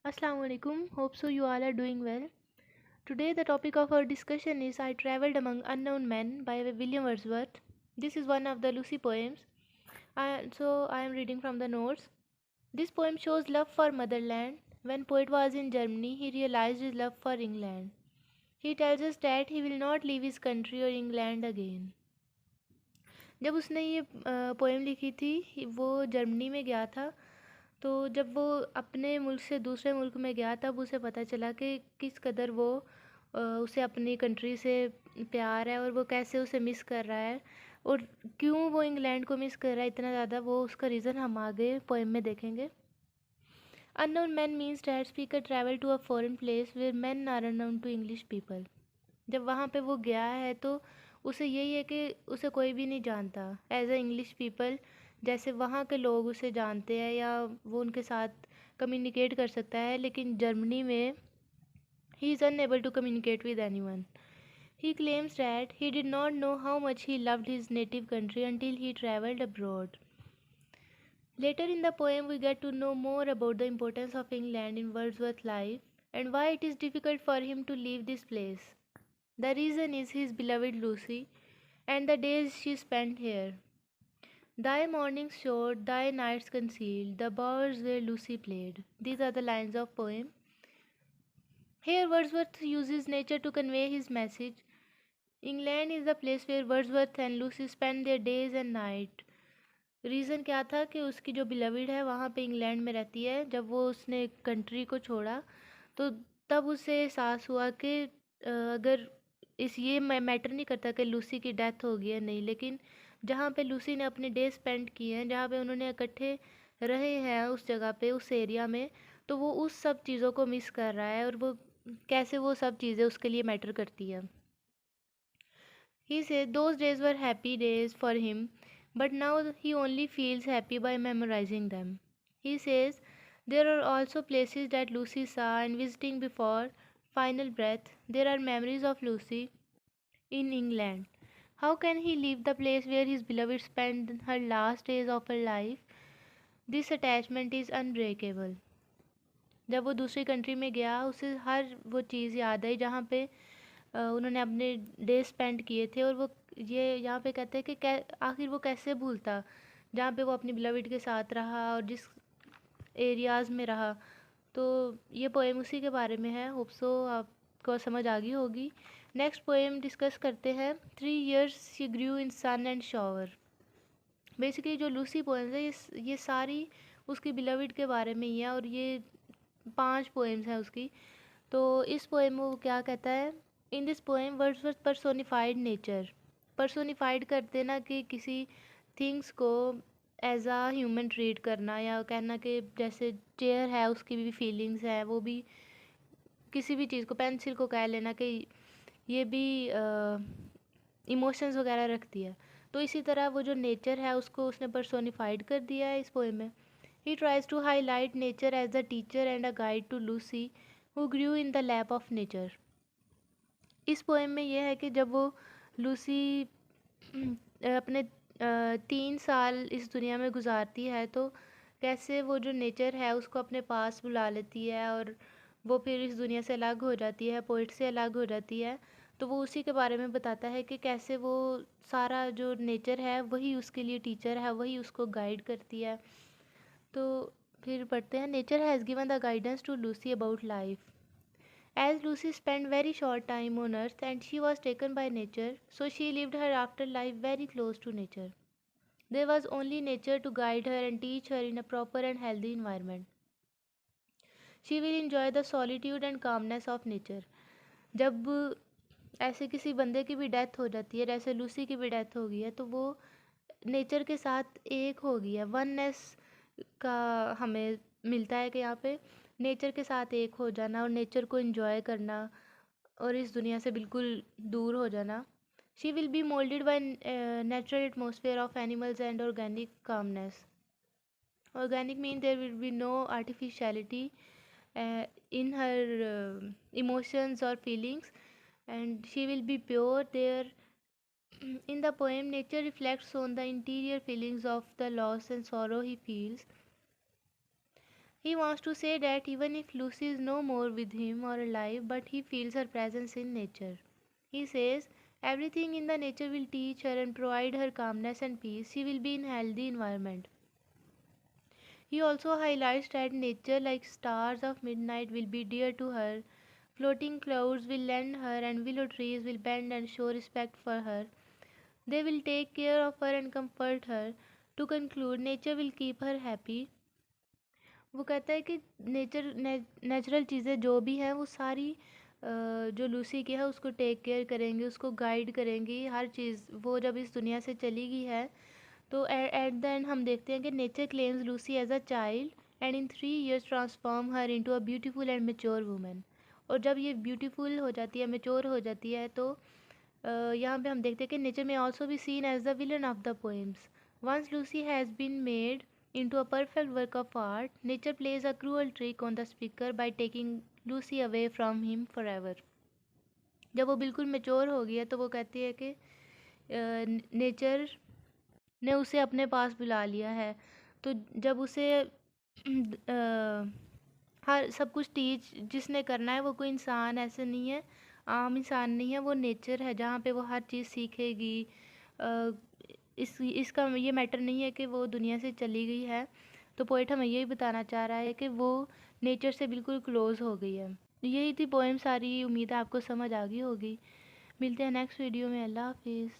Assalamu alaikum. Hope so you all are doing well. Today the topic of our discussion is I Travelled Among Unknown Men by William Wordsworth. This is one of the Lucy poems. I am reading from the notes. This poem shows love for motherland. When poet was in Germany, he realized his love for England. He tells us that he will not leave his country or England again. जब उसने ये poem लिखी थी वो Germany में गया था। तो जब वो अपने मुल्क से दूसरे मुल्क में गया तब उसे पता चला कि किस कदर उसे अपनी कंट्री से प्यार है और वो कैसे उसे मिस कर रहा है और क्यों वो इंग्लैंड को मिस कर रहा है इतना ज़्यादा। वो उसका रीज़न हम आगे पोएम में देखेंगे। Unknown man means that speaker travel to a foreign place where man are unknown to English people. जब वहाँ पे वो गया है तो उसे यही है कि उसे कोई भी नहीं जानता एज अ इंग्लिश पीपल। जैसे वहाँ के लोग उसे जानते हैं या वो उनके साथ कम्युनिकेट कर सकता है, लेकिन जर्मनी में he is unable to communicate with anyone. He claims that he did not know how much he loved his native country until he traveled abroad. Later in the poem, we get to know more about the importance of England in Wordsworth's life and why it is difficult for him to leave this place. The reason is his beloved Lucy and the days she spent here. Thy mornings showed, thy nights concealed, the bowers where Lucy played. These are the lines of poem. Here Wordsworth uses nature to convey his message. England is the place where Wordsworth and Lucy spend their days and night. Reason क्या था कि उसकी जो beloved है वहाँ पे England में रहती है। जब वो उसने कंट्री को छोड़ा तो तब उसे एहसास हुआ कि अगर इस ये मैटर नहीं करता कि लूसी की डेथ हो गई है नहीं, लेकिन जहाँ पे लूसी ने अपने डे स्पेंड किए हैं, जहाँ पे उन्होंने इकट्ठे रहे हैं उस जगह पे उस एरिया में, तो वो उस सब चीज़ों को मिस कर रहा है और वो कैसे वो सब चीज़ें उसके लिए मैटर करती है। He said those days were happy days for him, but now he only feels happy by memorizing them. He says there are also places that Lucy saw and visiting before final breath. There are memories of Lucy in England. How can he leave the place where his beloved spent her last days of her life? This attachment is unbreakable. जब वो दूसरी country में गया उसे हर वो चीज़ याद आई जहाँ पे उन्होंने अपने डे स्पेंड किए थे। और वो ये यहाँ पे कहते हैं कि आखिर वो कैसे भूलता जहाँ पे वो अपनी बिलविड के साथ रहा और जिस एरियाज़ में रहा। तो ये पोएम उसी के बारे में है। होप सो आपको समझ आ गई होगी। नेक्स्ट पोएम डिस्कस करते हैं 3 years she grew in sun and shower. Basically जो लूसी पोएम्स है ये सारी उसकी बिलविड के बारे में ही है और ये 5 पोएम्स हैं उसकी। तो इस पोएम में वो क्या कहता है, in this poem Wordsworth personified nature. Personified कर देना कि किसी थिंग्स को एज आ ह्यूमन ट्रीट करना या कहना कि जैसे चेयर है उसकी भी फीलिंग्स है, वो भी किसी भी चीज़ को पेंसिल को कह लेना कि ये भी इमोशंस वगैरह रखती है। तो इसी तरह वो जो नेचर है उसको उसने पर्सोनिफाइड कर दिया है इस पोएम में। He tries to highlight nature as the teacher and a guide to Lucy who grew in the lap of nature. इस पोएम में यह है कि जब वो लूसी अपने 3 साल इस दुनिया में गुजारती है तो कैसे वो जो नेचर है उसको अपने पास बुला लेती है और वो फिर इस दुनिया से अलग हो जाती है, पोइट से अलग हो जाती है। तो वो उसी के बारे में बताता है कि कैसे वो सारा जो नेचर है वही उसके लिए टीचर है, वही उसको गाइड करती है। तो फिर पढ़ते हैं, nature has given the guidance to Lucy about life. As Lucy spent very short time on earth and she was taken by nature, so she lived her afterlife very close to nature. There was only nature to guide her and teach her in a proper and healthy environment. She will enjoy the solitude and calmness of nature. जब ऐसे किसी बंदे की भी death हो जाती है, जैसे लूसी की भी डेथ हो गई है, तो वो नेचर के साथ एक हो गई है। वननेस का हमें मिलता है कि यहाँ पे नेचर के साथ एक हो जाना और नेचर को एंजॉय करना और इस दुनिया से बिल्कुल दूर हो जाना। She will be moulded by natural atmosphere of animals and organic calmness. Organic mean there will be no artificiality in her emotions or feelings, and she will be pure there. In the poem, nature reflects on the interior feelings of the loss and sorrow he feels. He wants to say that even if Lucy is no more with him or alive, but he feels her presence in nature. He says, everything in the nature will teach her and provide her calmness and peace. She will be in healthy environment. He also highlights that nature, like stars of midnight, will be dear to her. Floating clouds will lend her, and willow trees will bend and show respect for her. They will take care of her and comfort her. To conclude, nature will keep her happy. वो कहता है कि natural चीज़ें जो भी हैं वो सारी जो लूसी की है उसको टेक केयर करेंगी, उसको गाइड करेंगी, हर चीज़। वो जब इस दुनिया से चली गई है तो एट द एंड हम देखते हैं कि nature claims Lucy as a child and in 3 years transform her into a beautiful and mature women. और जब ये ब्यूटीफुल हो जाती है, मेच्योर हो जाती है, तो यहाँ पे हम देखते हैं कि नेचर में ऑल्सो भी seen as the villain of the poems. Once Lucy has been made into a perfect work of art, nature plays a cruel trick on the speaker by taking Lucy away from him forever. जब वो बिल्कुल mature हो गई है तो वो कहती है कि नेचर ने उसे अपने पास बुला लिया है। तो जब उसे हर सब कुछ टीच जिसने करना है, वो कोई इंसान ऐसे नहीं है, आम इंसान नहीं है, वो नेचर है जहाँ पे वो हर चीज़ सीखेगी। अ, इसका ये मैटर नहीं है कि वो दुनिया से चली गई है। तो पोइट हमें यही बताना चाह रहा है कि वो नेचर से बिल्कुल क्लोज हो गई है। यही थी पोएम सारी। उम्मीद है आपको समझ आ गई होगी। मिलते हैं नेक्स्ट वीडियो में। अल्लाह हाफिज़।